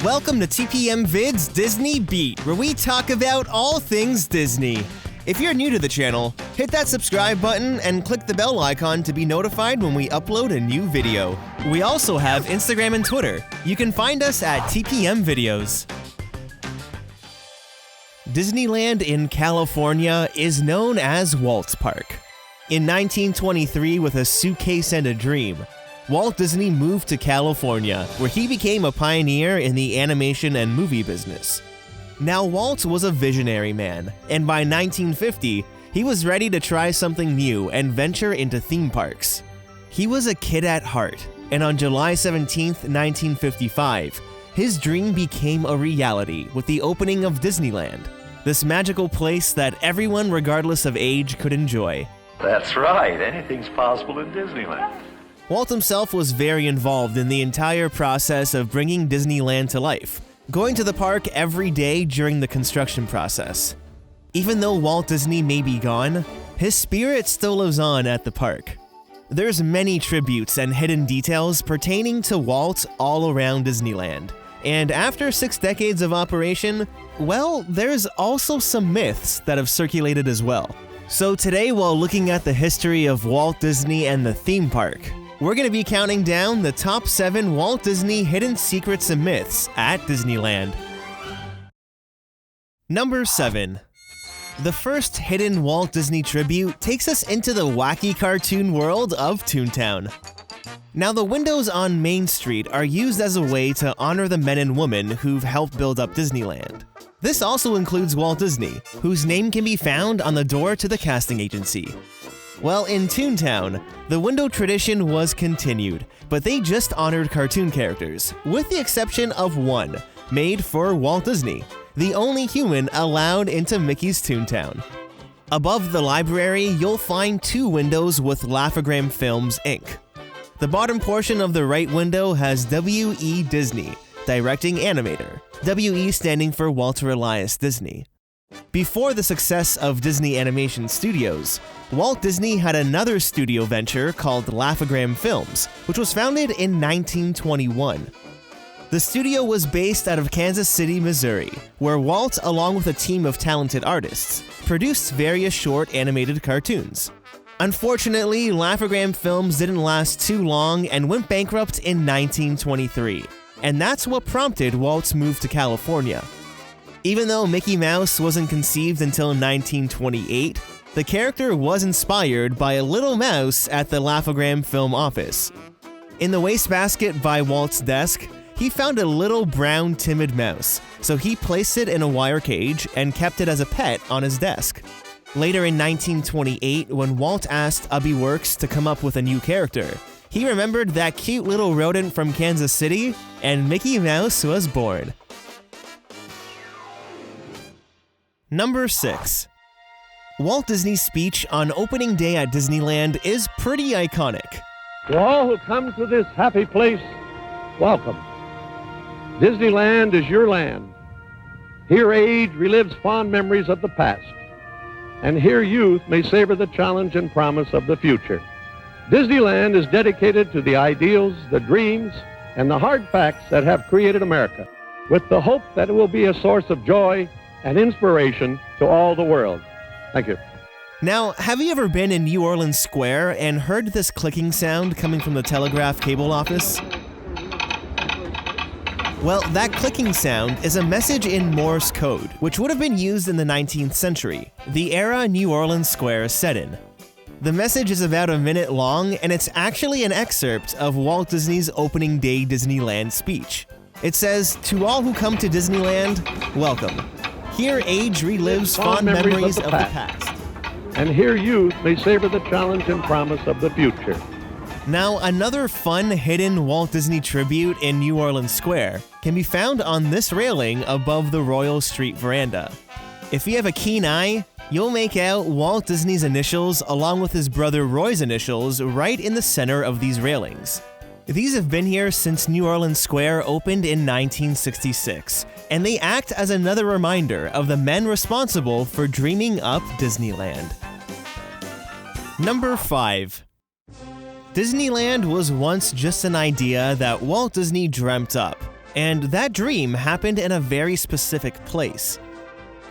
Welcome to TPM Vid's Disney Beat, where we talk about all things Disney. If you're new to the channel, hit that subscribe button and click the bell icon to be notified when we upload a new video. We also have Instagram and Twitter. You can find us at TPM Videos. Disneyland in California is known as Walt's Park. In 1923, with a suitcase and a dream, Walt Disney moved to California, where he became a pioneer in the animation and movie business. Now, Walt was a visionary man, and by 1950, he was ready to try something new and venture into theme parks. He was a kid at heart, and on July 17, 1955, his dream became a reality with the opening of Disneyland, this magical place that everyone, regardless of age, could enjoy. That's right, anything's possible in Disneyland. Walt himself was very involved in the entire process of bringing Disneyland to life, going to the park every day during the construction process. Even though Walt Disney may be gone, his spirit still lives on at the park. There's many tributes and hidden details pertaining to Walt all around Disneyland. And after 6 decades of operation, well, there's also some myths that have circulated as well. So today, while looking at the history of Walt Disney and the theme park, we're going to be counting down the top 7 Walt Disney hidden secrets and myths at Disneyland. Number 7. The first hidden Walt Disney tribute takes us into the wacky cartoon world of Toontown. Now, the windows on Main Street are used as a way to honor the men and women who've helped build up Disneyland. This also includes Walt Disney, whose name can be found on the door to the casting agency. Well, in Toontown, the window tradition was continued, but they just honored cartoon characters, with the exception of one, made for Walt Disney, the only human allowed into Mickey's Toontown. Above the library, you'll find 2 windows with Laugh-O-Gram Films, Inc. The bottom portion of the right window has W.E. Disney, directing animator, W.E. standing for Walter Elias Disney. Before the success of Disney Animation Studios, Walt Disney had another studio venture called Laugh-O-Gram Films, which was founded in 1921. The studio was based out of Kansas City, Missouri, where Walt, along with a team of talented artists, produced various short animated cartoons. Unfortunately, Laugh-O-Gram Films didn't last too long and went bankrupt in 1923, and that's what prompted Walt's move to California. Even though Mickey Mouse wasn't conceived until 1928, the character was inspired by a little mouse at the Laugh-O-Gram Film office. In the wastebasket by Walt's desk, he found a little brown timid mouse, so he placed it in a wire cage and kept it as a pet on his desk. Later in 1928, when Walt asked Ubby Works to come up with a new character, he remembered that cute little rodent from Kansas City, and Mickey Mouse was born. Number 6. Walt Disney's speech on opening day at Disneyland is pretty iconic. To all who come to this happy place, welcome. Disneyland is your land. Here age relives fond memories of the past, and here youth may savor the challenge and promise of the future. Disneyland is dedicated to the ideals, the dreams, and the hard facts that have created America, with the hope that it will be a source of joy and inspiration to all the world. Thank you. Now, have you ever been in New Orleans Square and heard this clicking sound coming from the telegraph cable office? Well, that clicking sound is a message in Morse code, which would have been used in the 19th century, the era New Orleans Square is set in. The message is about a minute long, and it's actually an excerpt of Walt Disney's opening day Disneyland speech. It says, "To all who come to Disneyland, welcome. Here age relives fond memories of the past. And here youth may savor the challenge and promise of the future." Now, another fun hidden Walt Disney tribute in New Orleans Square can be found on this railing above the Royal Street veranda. If you have a keen eye, you'll make out Walt Disney's initials along with his brother Roy's initials right in the center of these railings. These have been here since New Orleans Square opened in 1966, and they act as another reminder of the men responsible for dreaming up Disneyland. Number 5. Disneyland was once just an idea that Walt Disney dreamt up, And that dream happened in a very specific place.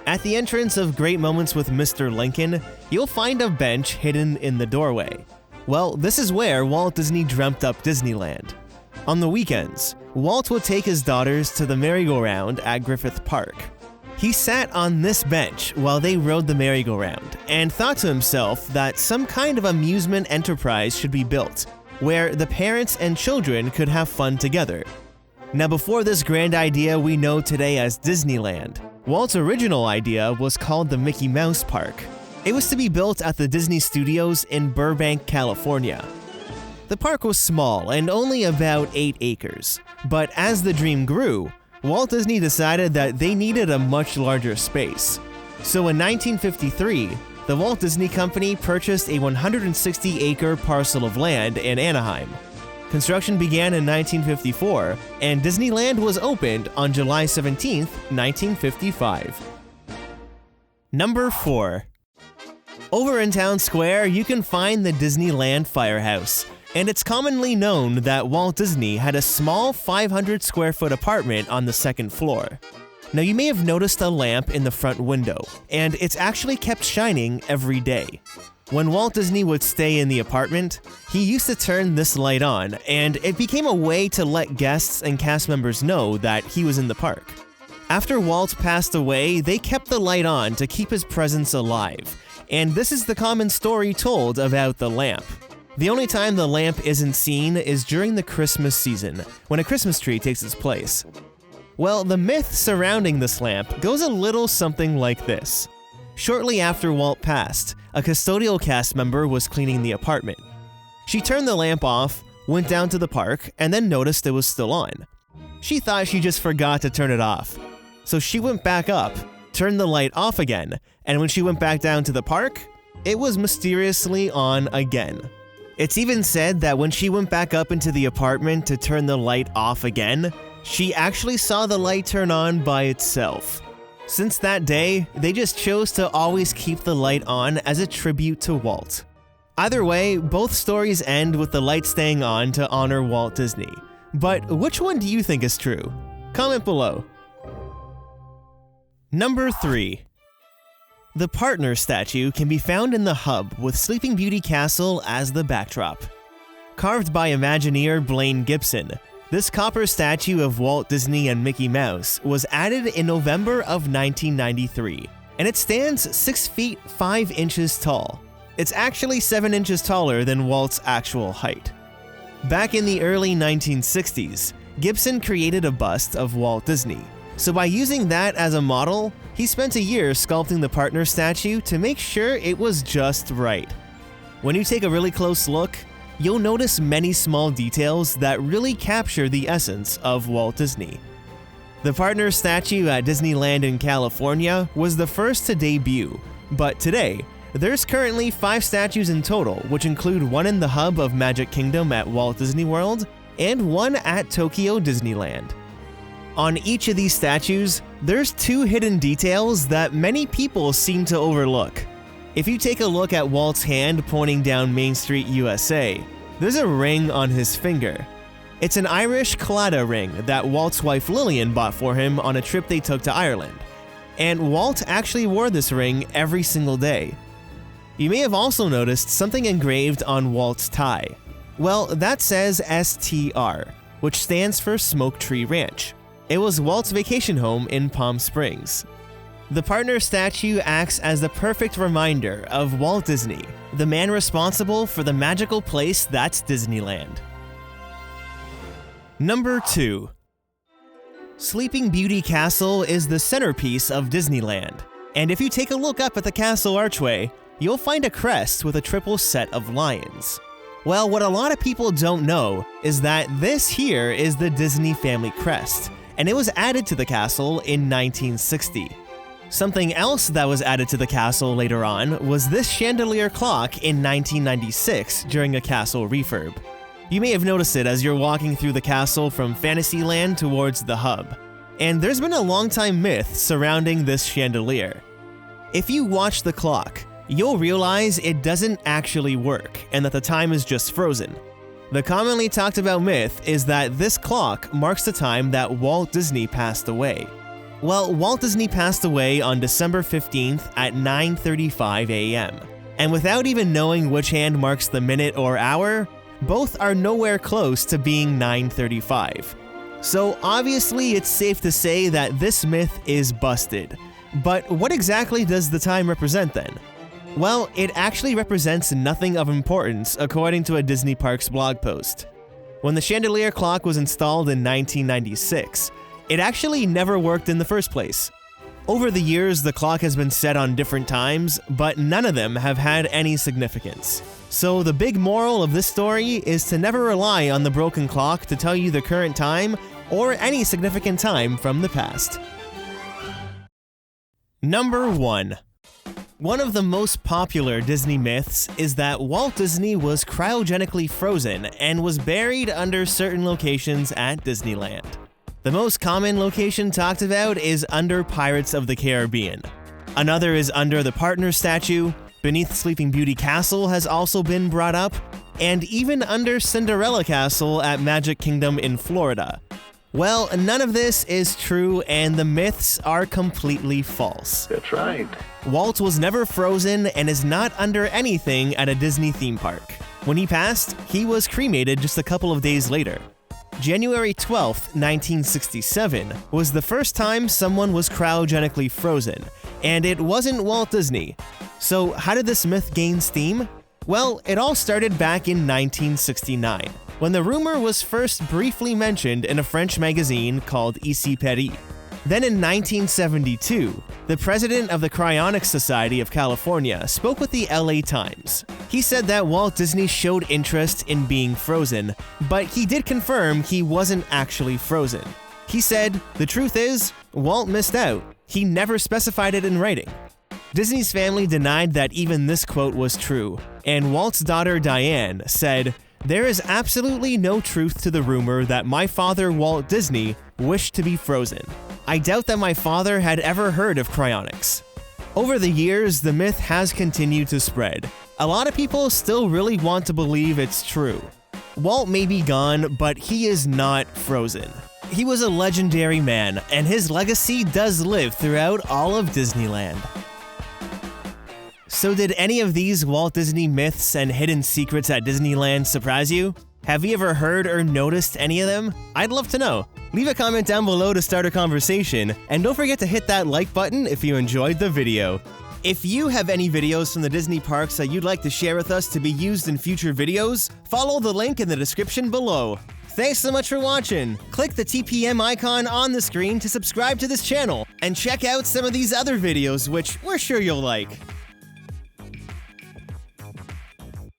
At the entrance of Great Moments with Mr. Lincoln, you'll find a bench hidden in the doorway. Well, this is where Walt Disney dreamt up Disneyland. On the weekends, Walt would take his daughters to the merry-go-round at Griffith Park. He sat on this bench while they rode the merry-go-round and thought to himself that some kind of amusement enterprise should be built, where the parents and children could have fun together. Now, before this grand idea we know today as Disneyland, Walt's original idea was called the Mickey Mouse Park. It was to be built at the Disney Studios in Burbank, California. The park was small and only about 8 acres, but as the dream grew, Walt Disney decided that they needed a much larger space. So in 1953, the Walt Disney Company purchased a 160-acre parcel of land in Anaheim. Construction began in 1954, and Disneyland was opened on July 17, 1955. Number 4. Over in Town Square, you can find the Disneyland Firehouse, and it's commonly known that Walt Disney had a small 500-square-foot apartment on the second floor. Now, you may have noticed a lamp in the front window, and it's actually kept shining every day. When Walt Disney would stay in the apartment, he used to turn this light on, and it became a way to let guests and cast members know that he was in the park. After Walt passed away, they kept the light on to keep his presence alive, and this is the common story told about the lamp. The only time the lamp isn't seen is during the Christmas season, when a Christmas tree takes its place. Well, the myth surrounding this lamp goes a little something like this. Shortly after Walt passed, a custodial cast member was cleaning the apartment. She turned the lamp off, went down to the park, and then noticed it was still on. She thought she just forgot to turn it off. So she went back up, turned the light off again, and when she went back down to the park, it was mysteriously on again. It's even said that when she went back up into the apartment to turn the light off again, she actually saw the light turn on by itself. Since that day, they just chose to always keep the light on as a tribute to Walt. Either way, both stories end with the light staying on to honor Walt Disney. But which one do you think is true? Comment below. Number 3. The Partner statue can be found in the hub with Sleeping Beauty Castle as the backdrop. Carved by Imagineer Blaine Gibson, this copper statue of Walt Disney and Mickey Mouse was added in November of 1993, and it stands 6 feet 5 inches tall. It's actually 7 inches taller than Walt's actual height. Back in the early 1960s, Gibson created a bust of Walt Disney. So by using that as a model, he spent a year sculpting the Partner statue to make sure it was just right. When you take a really close look, you'll notice many small details that really capture the essence of Walt Disney. The Partner statue at Disneyland in California was the first to debut, but today, there's currently 5 statues in total, which include one in the hub of Magic Kingdom at Walt Disney World and one at Tokyo Disneyland. On each of these statues, there's 2 hidden details that many people seem to overlook. If you take a look at Walt's hand pointing down Main Street, USA, there's a ring on his finger. It's an Irish Claddagh ring that Walt's wife Lillian bought for him on a trip they took to Ireland. And Walt actually wore this ring every single day. You may have also noticed something engraved on Walt's tie. Well, that says STR, which stands for Smoke Tree Ranch. It was Walt's vacation home in Palm Springs. The Partner statue acts as the perfect reminder of Walt Disney, the man responsible for the magical place that's Disneyland. Number 2. Sleeping Beauty Castle is the centerpiece of Disneyland, and if you take a look up at the castle archway, you'll find a crest with a triple set of lions. Well, what a lot of people don't know is that this here is the Disney family crest, and it was added to the castle in 1960. Something else that was added to the castle later on was this chandelier clock in 1996 during a castle refurb. You may have noticed it as you're walking through the castle from Fantasyland towards the hub, and there's been a long-time myth surrounding this chandelier. If you watch the clock, you'll realize it doesn't actually work and that the time is just frozen. The commonly talked about myth is that this clock marks the time that Walt Disney passed away. Well, Walt Disney passed away on December 15th at 9:35 a.m. And without even knowing which hand marks the minute or hour, both are nowhere close to being 9:35. So obviously it's safe to say that this myth is busted. But what exactly does the time represent then? Well, it actually represents nothing of importance according to a Disney Parks blog post. When the chandelier clock was installed in 1996, it actually never worked in the first place. Over the years, the clock has been set on different times, but none of them have had any significance. So the big moral of this story is to never rely on the broken clock to tell you the current time or any significant time from the past. Number 1. One of the most popular Disney myths is that Walt Disney was cryogenically frozen and was buried under certain locations at Disneyland. The most common location talked about is under Pirates of the Caribbean. Another is under the Partner statue, beneath Sleeping Beauty Castle has also been brought up, and even under Cinderella Castle at Magic Kingdom in Florida. Well, none of this is true, and the myths are completely false. That's right. Walt was never frozen and is not under anything at a Disney theme park. When he passed, he was cremated just a couple of days later. January 12th, 1967 was the first time someone was cryogenically frozen, and it wasn't Walt Disney. So how did this myth gain steam? Well, it all started back in 1969, when the rumor was first briefly mentioned in a French magazine called Ici Paris. Then in 1972, the president of the Cryonics Society of California spoke with the LA Times. He said that Walt Disney showed interest in being frozen, but he did confirm he wasn't actually frozen. He said, "The truth is, Walt missed out. He never specified it in writing." Disney's family denied that even this quote was true, and Walt's daughter Diane said, "There is absolutely no truth to the rumor that my father, Walt Disney, wished to be frozen. I doubt that my father had ever heard of cryonics." Over the years, the myth has continued to spread. A lot of people still really want to believe it's true. Walt may be gone, but he is not frozen. He was a legendary man, and his legacy does live throughout all of Disneyland. So did any of these Walt Disney myths and hidden secrets at Disneyland surprise you? Have you ever heard or noticed any of them? I'd love to know. Leave a comment down below to start a conversation, and don't forget to hit that like button if you enjoyed the video. If you have any videos from the Disney parks that you'd like to share with us to be used in future videos, follow the link in the description below. Thanks so much for watching. Click the TPM icon on the screen to subscribe to this channel, and check out some of these other videos which we're sure you'll like.